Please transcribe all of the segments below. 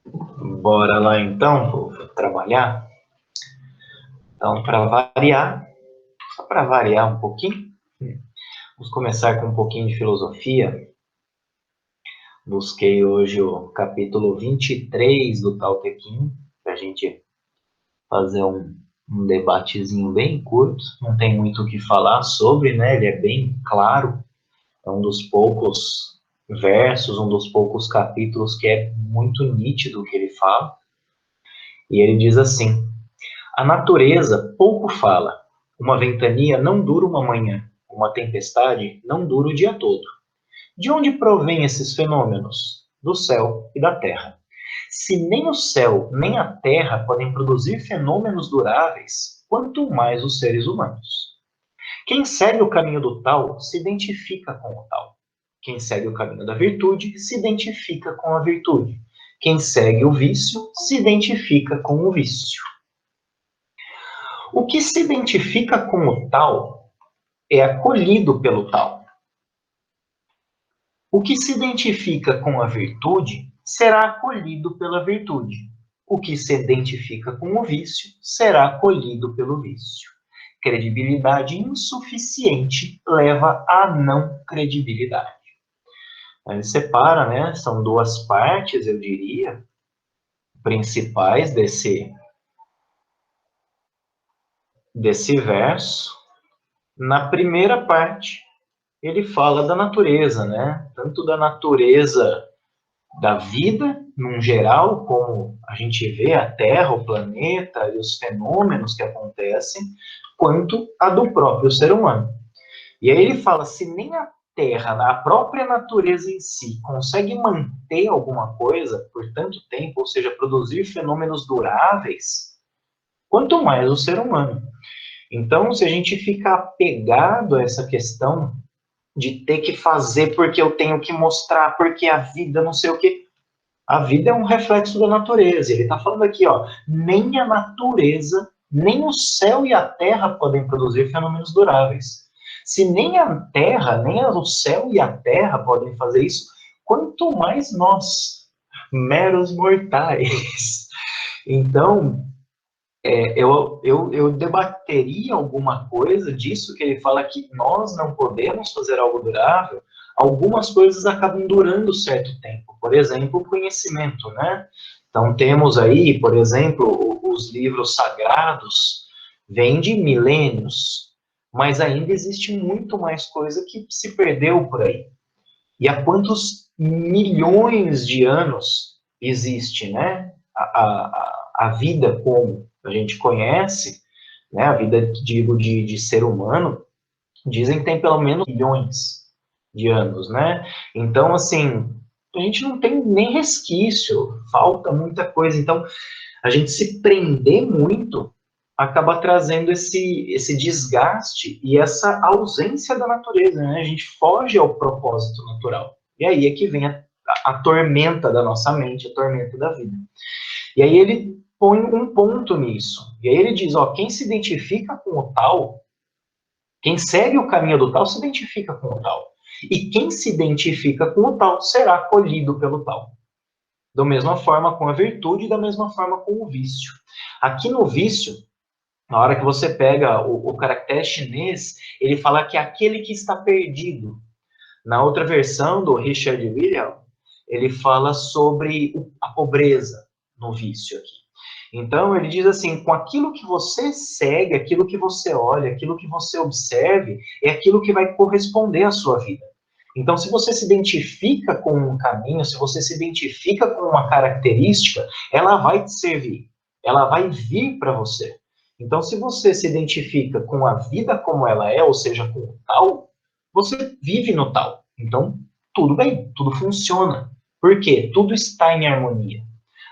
Bora lá então, povo, trabalhar? Então, para variar, só para variar um pouquinho, vamos começar com um pouquinho de filosofia. Busquei hoje o capítulo 23 do Tao Te Ching, para a gente fazer um debatezinho bem curto. Não tem muito o que falar sobre, né? Ele é bem claro, é um dos poucos versos, um dos poucos capítulos que é muito nítido o que ele fala. E ele diz assim: a natureza pouco fala. Uma ventania não dura uma manhã. Uma tempestade não dura o dia todo. De onde provêm esses fenômenos? Do céu e da terra. Se nem o céu nem a terra podem produzir fenômenos duráveis, quanto mais os seres humanos. Quem segue o caminho do tal se identifica com o tal. Quem segue o caminho da virtude se identifica com a virtude. Quem segue o vício se identifica com o vício. O que se identifica com o tal é acolhido pelo tal. O que se identifica com a virtude será acolhido pela virtude. O que se identifica com o vício será acolhido pelo vício. Credibilidade insuficiente leva à não credibilidade. Ele separa, né? São duas partes, eu diria, principais desse verso. Na primeira parte, ele fala da natureza, né? Tanto da natureza da vida, num geral, como a gente vê a Terra, o planeta e os fenômenos que acontecem, quanto a do próprio ser humano. E aí ele fala, se nem a Terra, a própria natureza em si, consegue manter alguma coisa por tanto tempo, ou seja, produzir fenômenos duráveis, quanto mais o ser humano. Então, se a gente fica apegado a essa questão de ter que fazer porque eu tenho que mostrar, porque a vida não sei o quê. A vida é um reflexo da natureza. Ele está falando aqui, ó, nem a natureza, nem o céu e a terra podem produzir fenômenos duráveis. Se nem a terra, nem o céu e a terra podem fazer isso, quanto mais nós, meros mortais. Então, eu debateria alguma coisa disso que ele fala que nós não podemos fazer algo durável. Algumas coisas acabam durando certo tempo. Por exemplo, o conhecimento, né? Então temos aí, por exemplo, os livros sagrados vêm de milênios, mas ainda existe muito mais coisa que se perdeu por aí. E há quantos milhões de anos existe, né? A vida como a gente conhece, né? A vida, digo, de ser humano, dizem que tem pelo menos milhões de anos, né? Então, assim, a gente não tem nem resquício, falta muita coisa. Então, a gente se prender muito acaba trazendo esse desgaste e essa ausência da natureza, né? A gente foge ao propósito natural. E aí é que vem a tormenta da nossa mente, a tormenta da vida. E aí ele põe um ponto nisso. E aí ele diz, ó, quem se identifica com o tal, quem segue o caminho do tal, se identifica com o tal. E quem se identifica com o tal será acolhido pelo tal. Da mesma forma com a virtude, da mesma forma com o vício. Aqui no vício, na hora que você pega o caractere chinês, ele fala que é aquele que está perdido. Na outra versão do Richard William, ele fala sobre a pobreza no vício aqui. Então, ele diz assim, com aquilo que você segue, aquilo que você olha, aquilo que você observe, é aquilo que vai corresponder à sua vida. Então, se você se identifica com um caminho, se você se identifica com uma característica, ela vai te servir, ela vai vir para você. Então, se você se identifica com a vida como ela é, ou seja, com o tal, você vive no tal. Então, tudo bem, tudo funciona. Por quê? Tudo está em harmonia.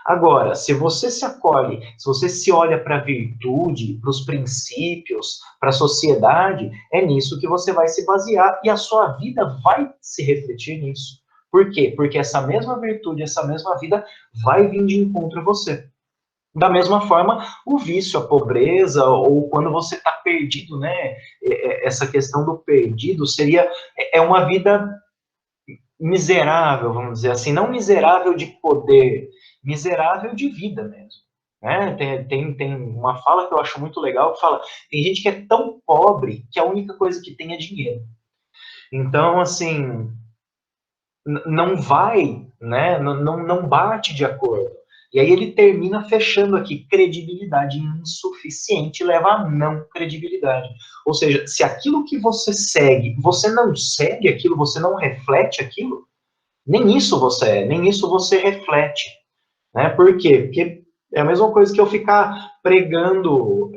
Agora, se você se acolhe, se você se olha para a virtude, para os princípios, para a sociedade, é nisso que você vai se basear e a sua vida vai se refletir nisso. Por quê? Porque essa mesma virtude, essa mesma vida vai vir de encontro a você. Da mesma forma, o vício, a pobreza, ou quando você está perdido, né? Essa questão do perdido seria uma vida miserável, vamos dizer assim, não miserável de poder, miserável de vida mesmo. Né? Tem uma fala que eu acho muito legal, que fala, tem gente que é tão pobre que a única coisa que tem é dinheiro. Então, assim, não vai, né? Não bate de acordo. E aí ele termina fechando aqui, credibilidade insuficiente leva a não credibilidade. Ou seja, se aquilo que você segue, você não segue aquilo, você não reflete aquilo, nem isso você é, nem isso você reflete. Né? Por quê? Porque é a mesma coisa que eu ficar pregando,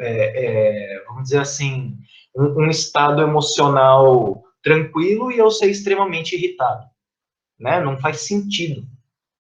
vamos dizer assim, um estado emocional tranquilo e eu ser extremamente irritado. Né? Não faz sentido.